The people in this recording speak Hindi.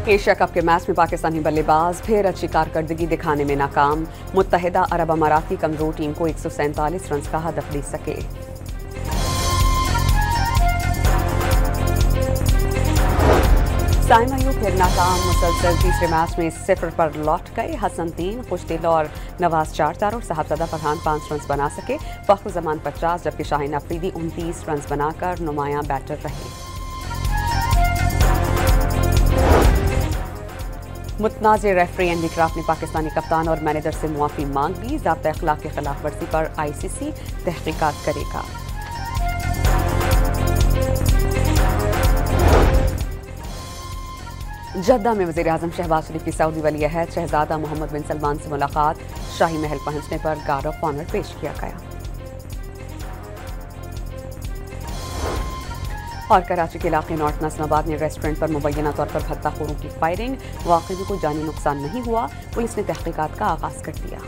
एशिया कप के मैच में पाकिस्तानी बल्लेबाज फिर अच्छी कारकर्दगी दिखाने में नाकाम। मुत्तहिदा अरब अमारात की कमजोर टीम को 147 रन का हदफ दे सके। साइम अयूब फिर नाकाम। मुसलसल तीसरे मैच में 0 पर लौट गए। हसन 3, खुशदिल और नवाज 4 और साहबजादा फरहान 5 रन बना सके। फख्र जमान 50 जबकि शाहीन अफरीदी 29 रन बनाकर नुमायां बैटर रहे। मुतनाज़े रेफरी एंडी क्राफ्ट ने पाकिस्तानी कप्तान और मैनेजर से मुआफ़ी मांग ली। ज़ाब्ता अखलाक की खिलाफ वर्जी पर ICC तहकीकात करेगा। जद्दा में वज़ीर आज़म शहबाज शरीफ की सऊदी वली अहद शहजादा मोहम्मद बिन सलमान से मुलाकात। शाही महल पहुंचने पर गार्ड ऑफ ऑनर पेश किया गया। और कराची के इलाके नॉर्थ नाज़िमाबाद में रेस्टोरेंट पर मुबैना तौर पर भत्ताखोरों की फायरिंग। वाक़ई में कोई जानी नुकसान नहीं हुआ। पुलिस ने तहकीकात का आगाज़ कर दिया।